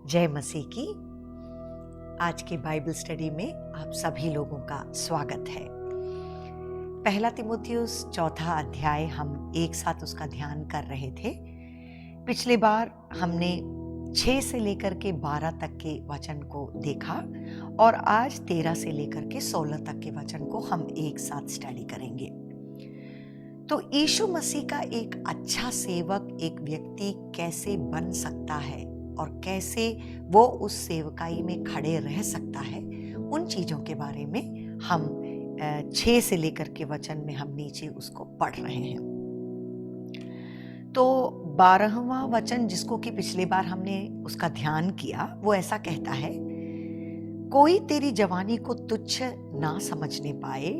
जय मसीह की। आज की बाइबल स्टडी में आप सभी लोगों का स्वागत है। पहला तीमुथियुस 4 अध्याय हम एक साथ उसका ध्यान कर रहे थे। पिछली बार हमने 6 से लेकर के 12 तक के वचन को देखा और आज 13 से लेकर के 16 तक के वचन को हम एक साथ स्टडी करेंगे। तो यीशु मसीह का एक अच्छा सेवक एक व्यक्ति कैसे बन सकता है और कैसे वो उस सेवकाई में खड़े रह सकता है, उन चीज़ों के बारे में हम 6 से लेकर के वचन में हम नीचे उसको पढ़ रहे हैं। तो 12वां वचन जिसको कि पिछली बार हमने उसका ध्यान किया, वो ऐसा कहता है, कोई तेरी जवानी को तुच्छ ना समझने पाए,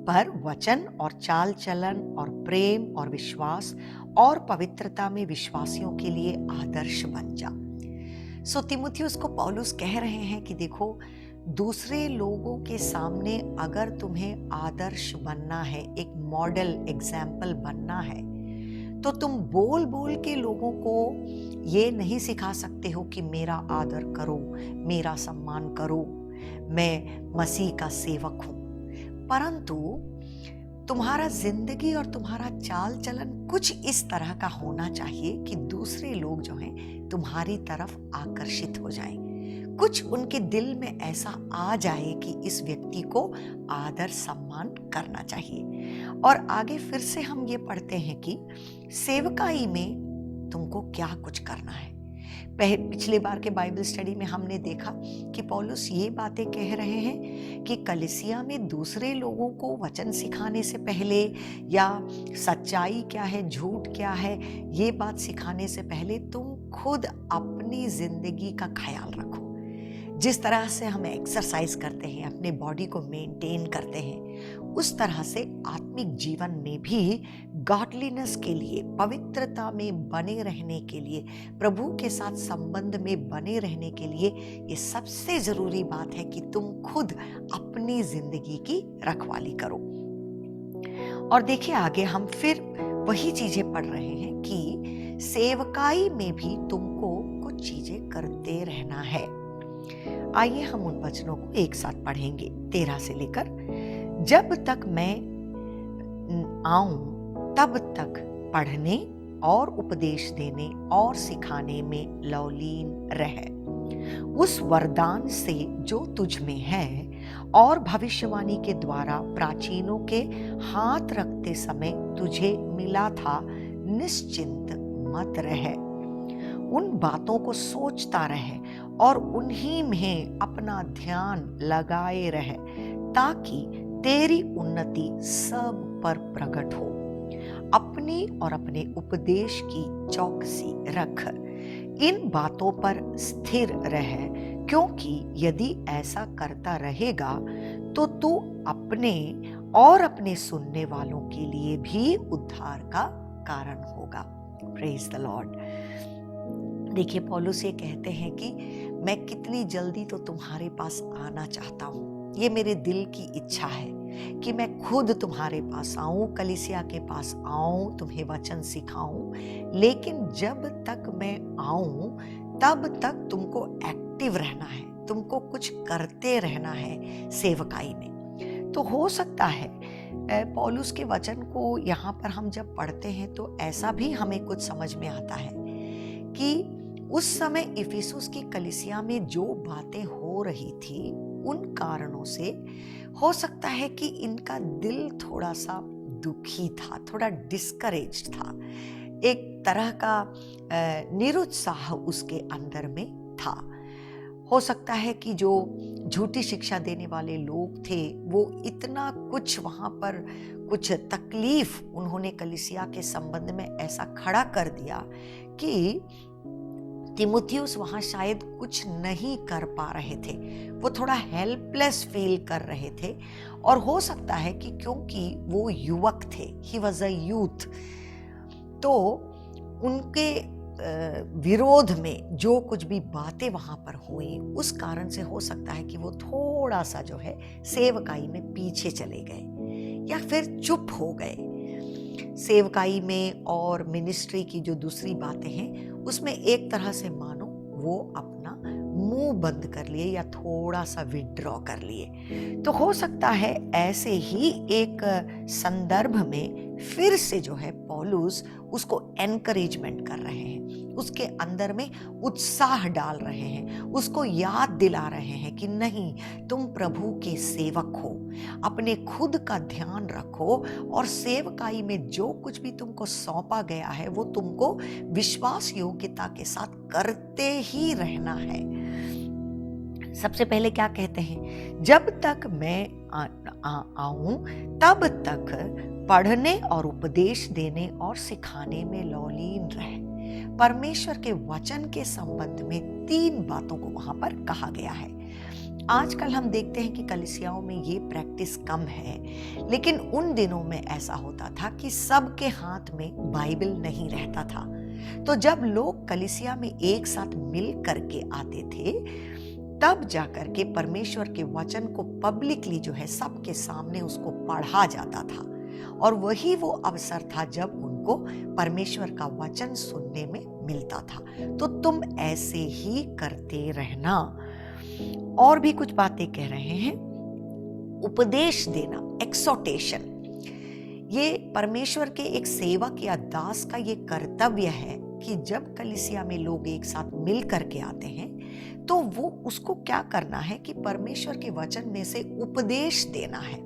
पर वचन और चाल चलन और प्रेम और विश्वास और पवित्रता में विश्वासियों के लिए आदर्श बन जा। सो तीमुथियुस को पौलुस कह रहे हैं कि देखो, दूसरे लोगों के सामने अगर तुम्हें आदर्श बनना है, एक मॉडल एग्जाम्पल बनना है, तो तुम बोल बोल के लोगों को ये नहीं सिखा सकते हो कि मेरा आदर करो, मेरा सम्मान करो, मैं मसीह का सेवक हूं। परंतु तुम्हारा जिंदगी और तुम्हारा चाल चलन कुछ इस तरह का होना चाहिए कि दूसरे लोग जो हैं तुम्हारी तरफ आकर्षित हो जाएं। कुछ उनके दिल में ऐसा आ जाए कि इस व्यक्ति को आदर सम्मान करना चाहिए। और आगे फिर से हम ये पढ़ते हैं कि सेवकाई में तुमको क्या कुछ करना है। पिछले बार के बाइबल स्टडी में हमने देखा कि पौलुस ये बातें कह रहे हैं कि कलीसिया में दूसरे लोगों को वचन सिखाने से पहले या सच्चाई क्या है, झूठ क्या है, ये बात सिखाने से पहले तुम खुद अपनी जिंदगी का ख्याल रखो। जिस तरह से हम एक्सरसाइज करते हैं, अपने बॉडी को मेंटेन करते हैं, उस तरह से आत्मिक जीवन में भी गॉडलीनेस के लिए, पवित्रता में बने रहने के लिए, प्रभु के साथ संबंध में बने रहने के लिए ये सबसे जरूरी बात है कि तुम खुद अपनी जिंदगी की रखवाली करो। और देखिए आगे हम फिर वही चीजें पढ़ रहे हैं कि सेवकाई में भी तुमको कुछ चीजें करते रहना है। आइए हम उन वचनों को एक साथ पढ़ेंगे 13 से लेकर। जब तक मैं आऊं तब तक पढ़ने और उपदेश देने और सिखाने में लवलीन रह, उस वरदान से जो तुझ में है और भविष्यवाणी के द्वारा प्राचीनों के हाथ रखते समय तुझे मिला था, निश्चिंत मत रह। उन बातों को सोचता रहे और उन्हीं में अपना ध्यान लगाए रहे, ताकि तेरी उन्नति सब पर प्रकट हो। अपनी और अपने उपदेश की चौकसी रख, इन बातों पर स्थिर रह, क्योंकि यदि ऐसा करता रहेगा तो तू अपने और अपने सुनने वालों के लिए भी उद्धार का कारण होगा। Praise the Lord. देखिए पौलुस ये कहते हैं कि मैं कितनी जल्दी तो तुम्हारे पास आना चाहता हूँ। ये मेरे दिल की इच्छा है कि मैं खुद तुम्हारे पास आऊं, कलीसिया के पास आऊं, तुम्हें वचन सिखाऊं। लेकिन जब तक मैं आऊं तब तक तुमको एक्टिव रहना है, तुमको कुछ करते रहना है सेवकाई में। तो हो सकता है पौलुस के वचन को यहाँ पर हम जब पढ़ते हैं तो ऐसा भी हमें कुछ समझ में आता है कि उस समय इफिसुस की कलीसिया में जो बातें हो रही थी, उन कारणों से हो सकता है कि इनका दिल थोड़ा सा दुखी था, थोड़ा डिस्करेज्ड था, एक तरह का निरुत्साह उसके अंदर में था। हो सकता है कि जो झूठी शिक्षा देने वाले लोग थे वो इतना कुछ वहाँ पर कुछ तकलीफ उन्होंने कलीसिया के संबंध में ऐसा खड़ा कर दिया कि तीमुथियुस वहाँ शायद कुछ नहीं कर पा रहे थे। वो थोड़ा हेल्पलेस फील कर रहे थे और हो सकता है कि क्योंकि वो युवक थे, ही वॉज अ यूथ, तो उनके विरोध में जो कुछ भी बातें वहाँ पर हुई उस कारण से हो सकता है कि वो थोड़ा सा जो है सेवकाई में पीछे चले गए या फिर चुप हो गए। सेवकाई में और मिनिस्ट्री की जो दूसरी बातें हैं उसमें एक तरह से मानो वो अपना मुंह बंद कर लिए या थोड़ा सा विड्रॉ कर लिए। तो हो सकता है ऐसे ही एक संदर्भ में फिर से जो है पौलुस उसको एनकरेजमेंट कर रहे हैं, उसके अंदर में उत्साह डाल रहे हैं, उसको याद दिला रहे हैं कि नहीं, तुम प्रभु के सेवक हो, अपने खुद का ध्यान रखो और सेवकाई में जो कुछ भी तुमको सौंपा गया है वो तुमको विश्वास योग्यता के साथ करते ही रहना है। सबसे पहले क्या कहते हैं, जब तक मैं आऊं तब तक पढ़ने और उपदेश देने और सिखाने में लौलीन रहे। परमेश्वर के वचन के संबंध में 3 बातों को वहां पर कहा गया है। आजकल हम देखते हैं कि कलीसियाओं में ये प्रैक्टिस कम है, लेकिन उन दिनों में ऐसा होता था कि सबके हाथ में बाइबल नहीं रहता था। तो जब लोग कलीसिया में एक साथ मिल करके आते थे, तब जाकर के परमेश्वर के वचन को पब्लिकली जो है सबके सामने उसको पढ़ा जाता था, और वही वो अवसर था जब उनको परमेश्वर का वचन सुनने में मिलता था। तो तुम ऐसे ही करते रहना। और भी कुछ बातें कह रहे हैं, उपदेश देना, एक्सोटेशन, ये परमेश्वर के एक सेवक या दास का ये कर्तव्य है कि जब कलीसिया में लोग एक साथ मिल करके आते हैं तो वो उसको क्या करना है कि परमेश्वर के वचन में से उपदेश देना है,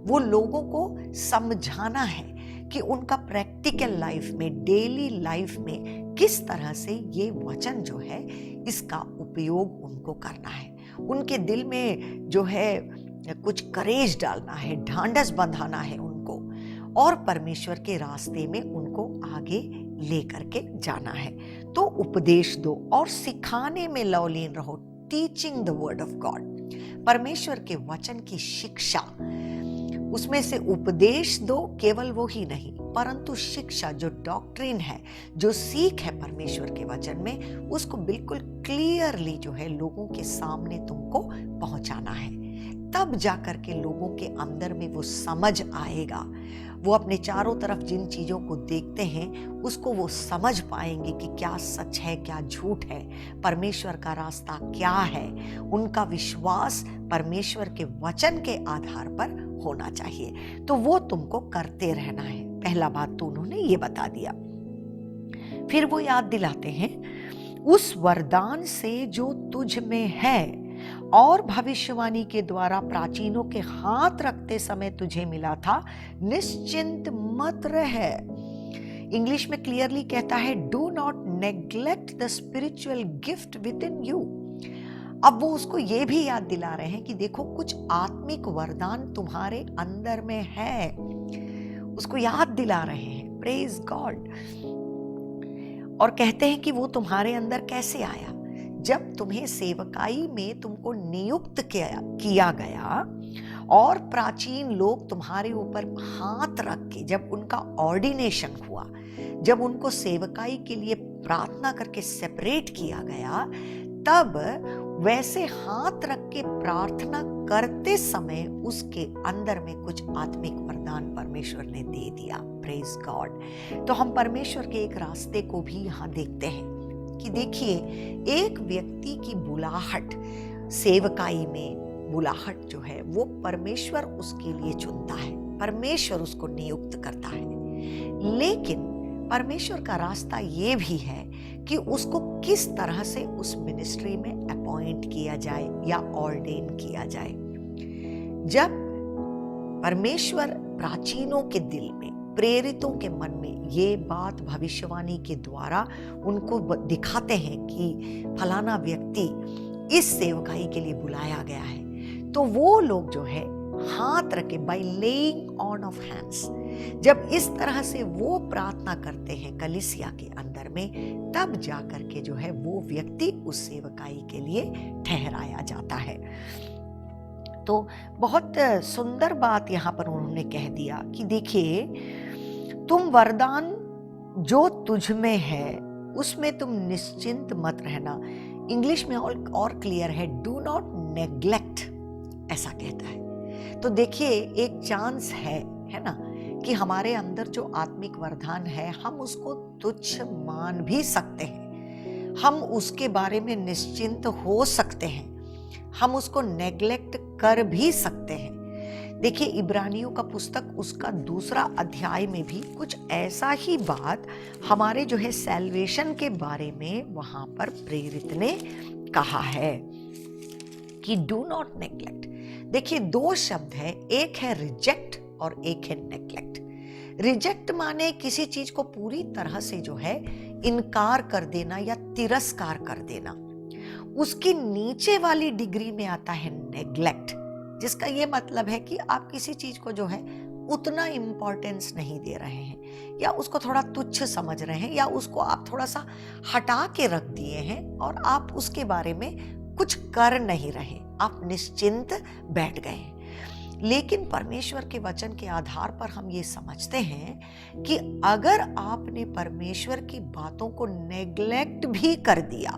वो लोगों को समझाना है कि उनका प्रैक्टिकल लाइफ में, डेली लाइफ में किस तरह से ये वचन जो है इसका उपयोग उनको करना है। उनके दिल में जो है कुछ करेज डालना है, ढांढस बंधाना है उनको, और परमेश्वर के रास्ते में उनको आगे ले करके जाना है। तो उपदेश दो और सिखाने में लौलीन रहो, teaching the word of God, परमेश्वर के वचन की शिक्षा, उसमें से उपदेश दो, केवल वो ही नहीं परंतु शिक्षा, जो डॉक्ट्रिन है, जो सीख है परमेश्वर के वचन में, उसको बिल्कुल क्लियरली जो है लोगों के सामने तुमको पहुंचाना है। तब जाकर के लोगों के अंदर में वो समझ आएगा, वो अपने चारों तरफ जिन चीजों को देखते हैं उसको वो समझ पाएंगे कि क्या सच है, क्या झूठ है, परमेश्वर का रास्ता क्या है। उनका विश्वास परमेश्वर के वचन के आधार पर होना चाहिए। तो वो तुमको करते रहना है। पहला बात तो उन्होंने ये बता दिया। फिर वो याद दिलाते हैं, उस वरदान से जो तुझ में है और भविष्यवाणी के द्वारा प्राचीनों के हाथ रखते समय तुझे मिला था, निश्चिंत मत रह। इंग्लिश में क्लियरली कहता है, do not neglect the spiritual gift with in you. अब वो उसको ये भी याद दिला रहे हैं कि देखो, कुछ आत्मिक वरदान तुम्हारे अंदर में है, उसको याद दिला रहे हैं। Praise God. और कहते हैं कि वो तुम्हारे अंदर कैसे आया, जब तुम्हें सेवकाई में तुमको नियुक्त किया गया और प्राचीन लोग तुम्हारे ऊपर हाथ रख के, जब उनका ऑर्डिनेशन हुआ, जब उनको सेवकाई के लिए प्रार्थना करके सेपरेट किया गया, तब वैसे हाथ रख के प्रार्थना करते समय उसके अंदर में कुछ आत्मिक वरदान परमेश्वर ने दे दिया। Praise God. तो हम परमेश्वर के एक रास्ते को भी यहाँ देखते हैं कि देखिए, एक व्यक्ति की बुलाहट, सेवकाई में बुलाहट जो है वो परमेश्वर उसके लिए चुनता है, परमेश्वर उसको नियुक्त करता है। लेकिन परमेश्वर का रास्ता ये भी है कि उसको किस तरह से उस मिनिस्ट्री में अपॉइंट किया जाए या ऑर्डेन किया जाए। जब परमेश्वर प्राचीनों के दिल में, प्रेरितों के मन में ये बात भविष्यवाणी के द्वारा उनको दिखाते हैं कि फलाना व्यक्ति इस सेवकाई के लिए बुलाया गया है, तो वो लोग जो है हाथ रखे, by laying on off hands, जब इस तरह से वो प्रार्थना करते हैं कलीसिया के अंदर में, तब जाकर के जो है वो व्यक्ति उस सेवकाई के लिए ठहराया जाता है। तो बहुत सुंदर बात यहाँ पर उन्होंने कह दिया कि देखिए, तुम वरदान जो तुझ में है उसमें तुम निश्चिंत मत रहना। इंग्लिश में और क्लियर है, डू नॉट नेग्लेक्ट, ऐसा कहता है। तो देखिए, एक चांस है ना, कि हमारे अंदर जो आत्मिक वरदान है हम उसको तुच्छ मान भी सकते हैं, हम उसके बारे में निश्चिंत हो सकते हैं, हम उसको नेग्लेक्ट कर भी सकते हैं। देखिए, इब्रानियों का पुस्तक उसका 2 अध्याय में भी कुछ ऐसा ही बात हमारे जो है सैल्वेशन के बारे में वहां पर प्रेरित ने कहा है कि डू नॉट नेग्लेक्ट। देखिए, 2 शब्द है, एक है रिजेक्ट और एक है नेग्लेक्ट। रिजेक्ट माने किसी चीज को पूरी तरह से जो है इनकार कर देना या तिरस्कार कर देना। उसकी नीचे वाली डिग्री में आता है नेग्लेक्ट, जिसका ये मतलब है कि आप किसी चीज को जो है उतना इंपॉर्टेंस नहीं दे रहे हैं, या उसको थोड़ा तुच्छ समझ रहे हैं, या उसको आप थोड़ा सा हटा के रख दिए हैं और आप उसके बारे में कुछ कर नहीं रहे, आप निश्चिंत बैठ गए। लेकिन परमेश्वर के वचन के आधार पर हम ये समझते हैं कि अगर आपने परमेश्वर की बातों को नेग्लेक्ट भी कर दिया,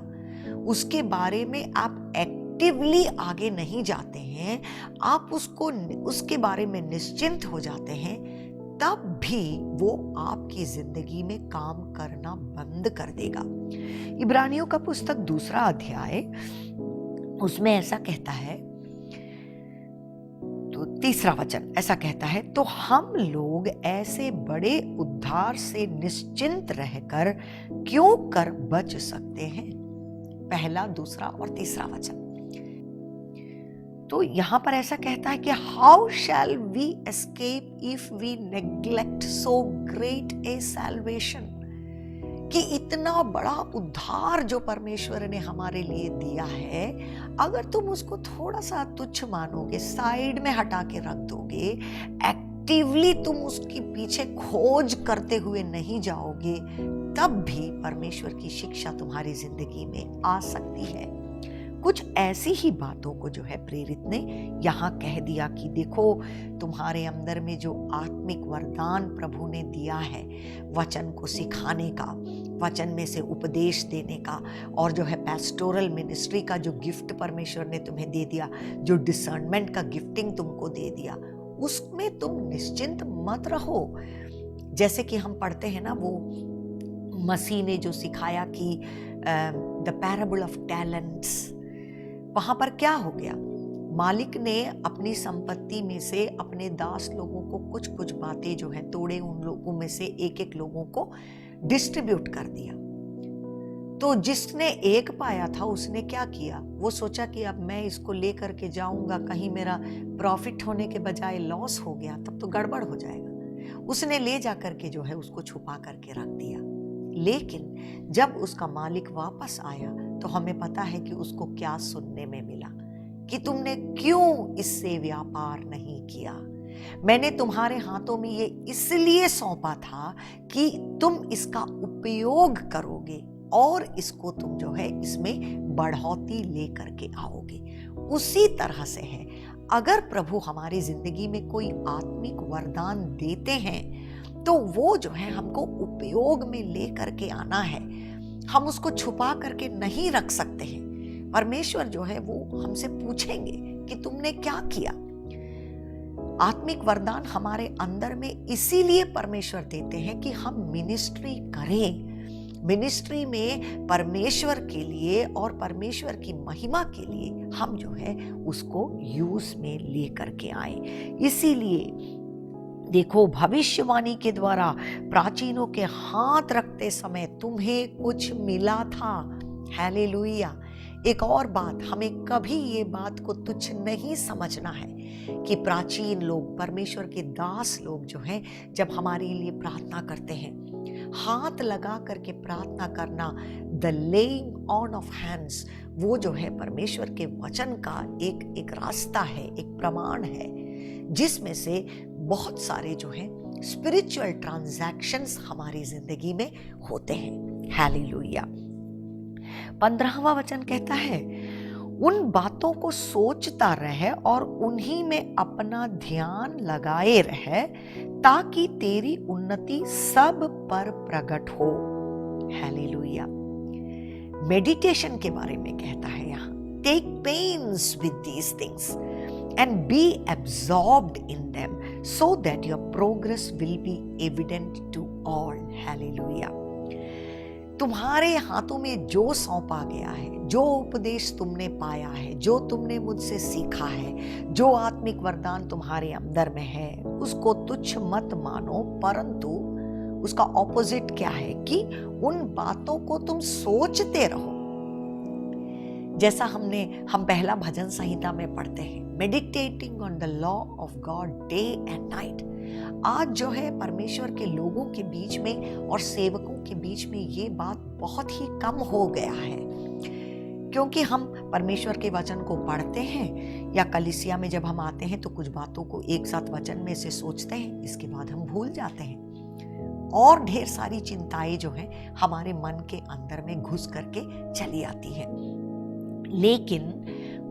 उसके बारे में आप एक्टिवली आगे नहीं जाते हैं, आप उसके बारे में निश्चिंत हो जाते हैं, तब भी वो आपकी जिंदगी में काम करना बंद कर देगा। इब्रानियों का पुस्तक 2 अध्याय उसमें ऐसा कहता है, तो 3 वचन ऐसा कहता है, तो हम लोग ऐसे बड़े उद्धार से निश्चिंत रहकर क्यों कर बच सकते हैं। 1, 2 और 3 वचन। तो यहां पर ऐसा कहता है कि how shall we escape if we neglect so great a salvation, कि इतना बड़ा उद्धार जो परमेश्वर ने हमारे लिए दिया है, अगर तुम उसको थोड़ा सा तुच्छ मानोगे, साइड में हटा के रख दोगे, एक्टिवली तुम उसके पीछे खोज करते हुए नहीं जाओगे, तब भी परमेश्वर की शिक्षा तुम्हारी जिंदगी में आ सकती है। कुछ ऐसी ही बातों को जो है प्रेरित ने यहाँ कह दिया कि देखो, तुम्हारे अंदर में जो आत्मिक वरदान प्रभु ने दिया है, वचन को सिखाने का, वचन में से उपदेश देने का, और जो है पैस्टोरल मिनिस्ट्री का जो गिफ्ट परमेश्वर ने तुम्हें दे दिया, जो डिसर्नमेंट का गिफ्टिंग तुमको दे दिया, उसमें तुम निश्चिंत मत रहो। जैसे कि हम पढ़ते हैं ना, वो मसीह ने जो सिखाया कि द पैराबल ऑफ टैलेंट्स, वहां पर क्या हो गया, मालिक ने अपनी संपत्ति में से अपने दास लोगों को कुछ कुछ बातें जो है तोड़े, उन लोगों में से एक लोगों को डिस्ट्रीब्यूट कर दिया। तो जिसने एक पाया था उसने क्या किया, वो सोचा कि अब मैं इसको लेकर के जाऊंगा, कहीं मेरा प्रॉफिट होने के बजाय लॉस हो गया तब तो गड़बड़ हो जाएगा। उसने ले जा करके जो है उसको छुपा करके रख दिया। लेकिन जब उसका मालिक वापस आया तो हमें पता है कि उसको क्या सुनने में मिला, कि तुमने क्यों इससे व्यापार नहीं किया, मैंने तुम्हारे हाथों में ये इसलिए सौंपा था कि तुम इसका उपयोग करोगे और इसको तुम जो है इसमें बढ़ोतरी लेकर के आओगे। उसी तरह से है, अगर प्रभु हमारी जिंदगी में कोई आत्मिक वरदान देते हैं तो वो जो है हमको उपयोग में ले करके आना है, हम उसको छुपा करके नहीं रख सकते हैं। परमेश्वर जो है वो हमसे पूछेंगे कि तुमने क्या किया। आत्मिक वरदान हमारे अंदर में इसीलिए परमेश्वर देते हैं कि हम मिनिस्ट्री करें, मिनिस्ट्री में परमेश्वर के लिए और परमेश्वर की महिमा के लिए हम जो है उसको यूज में ले करके आए। इसीलिए देखो, भविष्यवाणी के द्वारा प्राचीनों के हाथ रखते समय तुम्हें कुछ मिला था। हालेलुया। एक और बात, हमें कभी ये बात को तुच्छ नहीं समझना है कि प्राचीन लोग, परमेश्वर के दास लोग जो हैं, जब हमारे लिए प्रार्थना करते हैं, हाथ लगा करके प्रार्थना करना, the laying on off hands, वो जो है परमेश्वर के वचन का एक रास्ता है, एक प्रमाण है, जिसमें से बहुत सारे जो है स्पिरिचुअल ट्रांजैक्शंस हमारी जिंदगी में होते हैं। हालेलुया। 15वां वचन कहता है, उन बातों को सोचता रहे और उन्हीं में अपना ध्यान लगाए रहे, ताकि तेरी उन्नति सब पर प्रकट हो। हालेलुया। मेडिटेशन के बारे में कहता है यहाँ, take pains with these things and be absorbed in them so that your progress will be evident to all. Hallelujah. तुम्हारे हाथों में जो सौंपा गया है, जो उपदेश तुमने पाया है, जो तुमने मुझसे सीखा है, जो आत्मिक वरदान तुम्हारे अंदर में है, उसको तुच्छ मत मानो, परंतु उसका ऑपोजिट क्या है कि उन बातों को तुम सोचते रहो। जैसा हम पहला भजन संहिता में पढ़ते हैं, meditating on the law of God day and night. आज जो है परमेश्वर के लोगों के बीच में और सेवकों के बीच में ये बात बहुत ही कम हो गया है, क्योंकि हम परमेश्वर के वचन को पढ़ते हैं या कलीसिया में जब हम आते हैं तो कुछ बातों को एक साथ वचन में से सोचते हैं, इसके बाद हम भूल जाते हैं और ढेर सारी चिंताएं जो हैं हमारे मन के अंदर में घुस करके चली आती है। लेकिन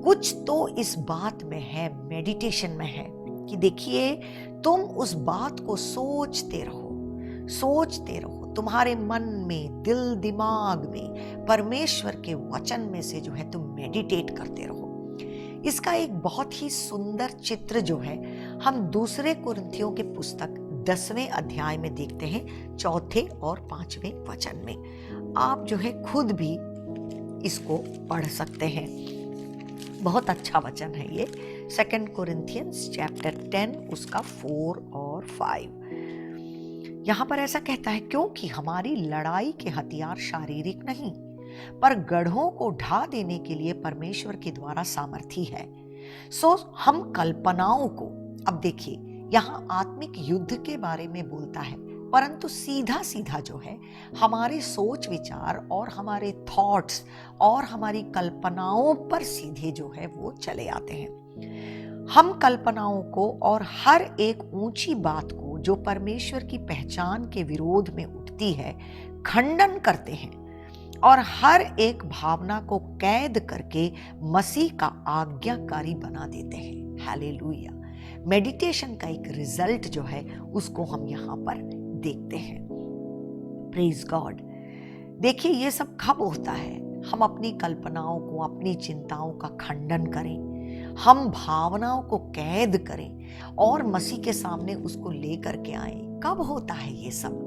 कुछ तो इस बात में है, मेडिटेशन में है, कि देखिए तुम उस बात को सोचते रहो, तुम्हारे मन में, दिल दिमाग में परमेश्वर के वचन में से जो है तुम मेडिटेट करते रहो। इसका एक बहुत ही सुंदर चित्र जो है हम दूसरे कुरिन्थियों के पुस्तक 10वें अध्याय में देखते हैं, 4 और 5वें वचन में। आप जो है खुद भी इसको पढ़ सकते हैं, बहुत अच्छा वचन है ये। 2 कोरिन्थियंस चैप्टर 10 उसका 4 और 5। यहाँ पर ऐसा कहता है, क्योंकि हमारी लड़ाई के हथियार शारीरिक नहीं पर गढ़ों को ढा देने के लिए परमेश्वर के द्वारा सामर्थी है। सो हम कल्पनाओं को, अब देखिए यहाँ आत्मिक युद्ध के बारे में बोलता है, परंतु सीधा सीधा जो है हमारे सोच विचार और हमारे थॉट्स और हमारी कल्पनाओं पर सीधे जो है वो चले आते हैं। हम कल्पनाओं को और हर एक ऊंची बात को जो परमेश्वर की पहचान के विरोध में उठती है खंडन करते हैं और हर एक भावना को कैद करके मसीह का आज्ञाकारी बना देते हैं। हालेलुया। मेडिटेशन का एक रिजल्ट जो है उसको हम यहाँ पर देखते हैं। Praise God. देखिए ये सब कब होता है, हम अपनी कल्पनाओं को, अपनी चिंताओं का खंडन करें, हम भावनाओं को कैद करें और मसीह के सामने उसको लेकर के आए। कब होता है ये सब?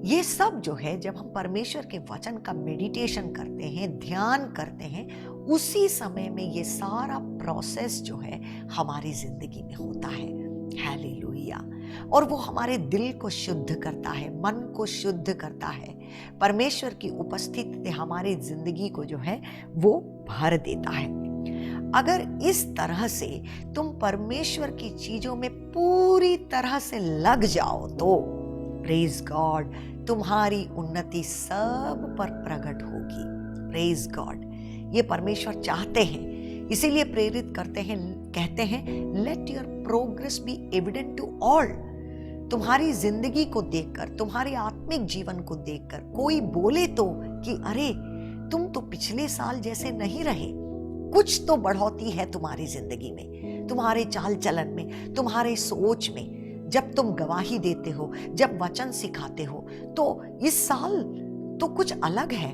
ये सब जो है जब हम परमेश्वर के वचन का मेडिटेशन करते हैं, ध्यान करते हैं, उसी समय में ये सारा प्रोसेस जो है हमारी जिंदगी में होता है। हालेलुया। और वो हमारे दिल को शुद्ध करता है, मन को शुद्ध करता है। परमेश्वर की उपस्थिति हमारी जिंदगी को जो है वो भर देता है। अगर इस तरह से तुम परमेश्वर की चीजों में पूरी तरह से लग जाओ तो प्रेज गॉड, तुम्हारी उन्नति सब पर प्रकट होगी। Praise God. ये परमेश्वर चाहते हैं, इसीलिए प्रेरित करते हैं, कहते हैं let your progress be evident to all. तुम्हारी जिंदगी को देखकर, तुम्हारे आत्मिक जीवन को देखकर कोई बोले तो कि अरे तुम तो पिछले साल जैसे नहीं रहे, कुछ तो बढ़ोतरी है तुम्हारी जिंदगी में, तुम्हारे चाल चलन में, तुम्हारे सोच में। जब तुम गवाही देते हो, जब वचन सिखाते हो, तो इस साल तो कुछ अलग है।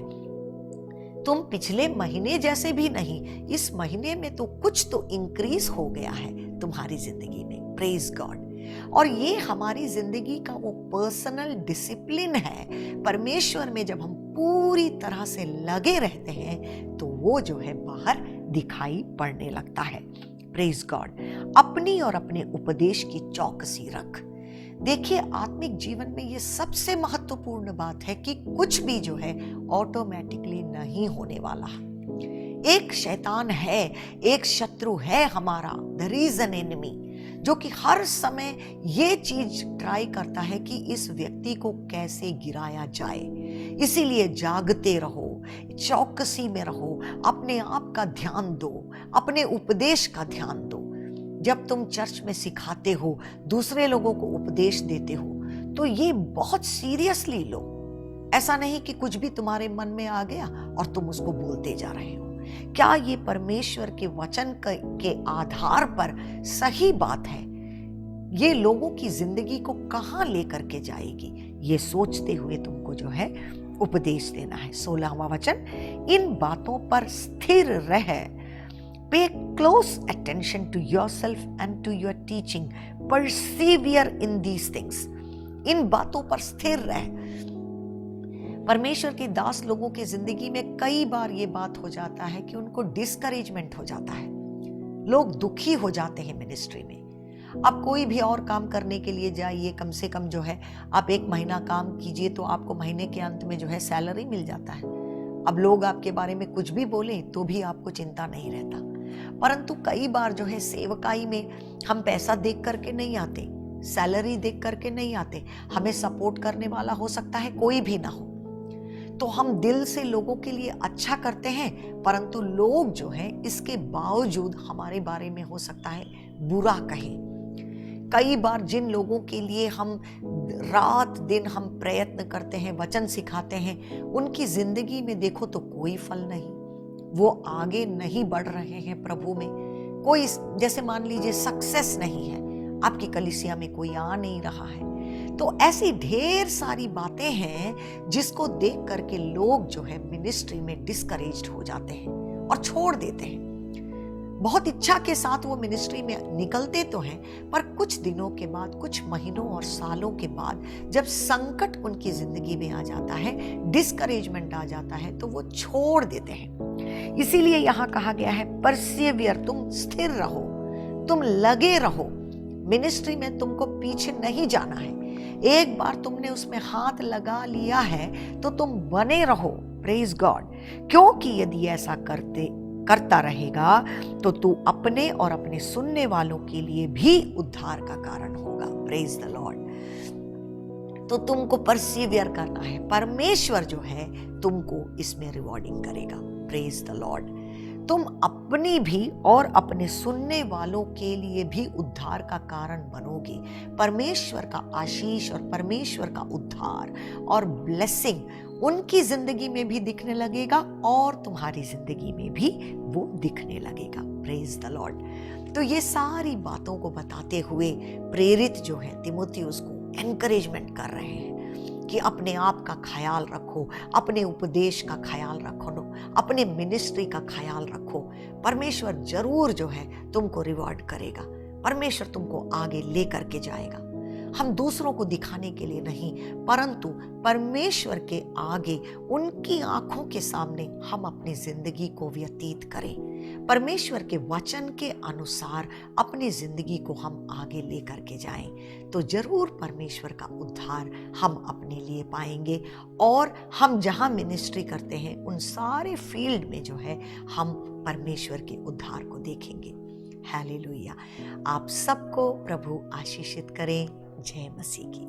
तुम पिछले महीने जैसे भी नहीं, इस महीने में तो कुछ तो इंक्रीज हो गया है तुम्हारी जिंदगी में। Praise God. और ये हमारी जिंदगी का वो पर्सनल डिसिप्लिन है। परमेश्वर में जब हम पूरी तरह से लगे रहते हैं तो वो जो है बाहर दिखाई पड़ने लगता है। Praise God. अपनी और अपने उपदेश की चौकसी रख। देखिए आत्मिक जीवन में ये सबसे महत्वपूर्ण बात है कि कुछ भी जो है ऑटोमेटिकली नहीं होने वाला। एक शैतान है, एक शत्रु है हमारा, देयर इज एन एनिमी, जो कि हर समय ये चीज ट्राई करता है कि इस व्यक्ति को कैसे गिराया जाए। इसीलिए जागते रहो, चौकसी में रहो, अपने आप का ध्यान दो, अपने उपदेश का ध्यान दो। जब तुम चर्च में सिखाते हो, दूसरे लोगों को उपदेश देते हो, तो ये बहुत सीरियसली लो। ऐसा नहीं कि कुछ भी तुम्हारे मन में आ गया और तुम उसको बोलते जा रहे हो। क्या ये परमेश्वर के वचन के आधार पर सही बात है? ये लोगों की जिंदगी को कहाँ लेकर के जाएगी, ये सोचते हुए तुमको जो है उपदेश देना है। 16वां वचन, इन बातों पर स्थिर रह। Pay close attention to yourself and to your teaching. Persevere in these things. इन बातों पर स्थिर रह। परमेश्वर के दास लोगों की जिंदगी में कई बार ये बात हो जाता है कि उनको डिस्करेजमेंट हो जाता है, लोग दुखी हो जाते हैं मिनिस्ट्री में। आप कोई भी और काम करने के लिए जाइए, कम से कम जो है आप 1 महीना काम कीजिए तो आपको महीने के अंत में जो है सैलरी मिल जाता है। अब लोग आपके बारे में कुछ भी बोलें तो भी आपको चिंता नहीं रहता। परंतु कई बार जो है सेवकाई में हम पैसा देख करके नहीं आते, सैलरी देख करके नहीं आते। हमें सपोर्ट करने वाला हो सकता है कोई भी ना हो, तो हम दिल से लोगों के लिए अच्छा करते हैं, परंतु लोग जो हैं इसके बावजूद हमारे बारे में हो सकता है बुरा कहें। कई बार जिन लोगों के लिए हम रात दिन हम प्रयत्न करते हैं, वचन सिखाते हैं, उनकी जिंदगी में देखो तो कोई फल नहीं, वो आगे नहीं बढ़ रहे हैं प्रभु में। कोई जैसे मान लीजिए सक्सेस नहीं है, आपकी कलीसिया में कोई आ नहीं रहा है। तो ऐसी ढेर सारी बातें हैं जिसको देख करके लोग जो है मिनिस्ट्री में डिस्करेज्ड हो जाते हैं और छोड़ देते हैं। बहुत इच्छा के साथ वो मिनिस्ट्री में निकलते तो हैं, पर कुछ दिनों के बाद, कुछ महीनों और सालों के बाद जब संकट उनकी जिंदगी में आ जाता है, डिस्करेजमेंट आ जाता है, तो वो छोड़ देते हैं। इसीलिए यहाँ कहा गया है परसिवियर, तुम स्थिर रहो, तुम लगे रहो। मिनिस्ट्री में तुमको पीछे नहीं जाना है। एक बार तुमने उसमें हाथ लगा लिया है तो तुम बने रहो। Praise God. क्योंकि यदि ऐसा करता रहेगा तो तू अपने और अपने सुनने वालों के लिए भी उद्धार का कारण होगा। Praise the Lord. तो तुमको परसिवियर करना है, परमेश्वर जो है तुमको इसमें रिवॉर्डिंग करेगा। Praise the Lord. तुम अपनी भी और अपने सुनने वालों के लिए भी उद्धार का कारण बनोगे। परमेश्वर का आशीष और परमेश्वर का उद्धार और ब्लेसिंग उनकी जिंदगी में भी दिखने लगेगा और तुम्हारी जिंदगी में भी वो दिखने लगेगा। Praise the Lord. तो ये सारी बातों को बताते हुए प्रेरित जो है तीमुथियुस को एनकरेजमेंट कर रहे हैं कि अपने आप का ख्याल रखो, अपने उपदेश का ख्याल रखो, अपने मिनिस्ट्री का ख्याल रखो। परमेश्वर जरूर जो है तुमको रिवॉर्ड करेगा, परमेश्वर तुमको आगे लेकर के जाएगा। हम दूसरों को दिखाने के लिए नहीं, परंतु परमेश्वर के आगे उनकी आंखों के सामने हम अपनी जिंदगी को व्यतीत करें। परमेश्वर के वचन के अनुसार अपनी जिंदगी को हम आगे लेकर के जाएं, तो जरूर परमेश्वर का उद्धार हम अपने लिए पाएंगे। और हम जहां मिनिस्ट्री करते हैं उन सारे फील्ड में जो है हम परमेश्वर के उद्धार को देखेंगे। हालेलुया। आप सबको प्रभु आशीषित करें। जय मसीह की।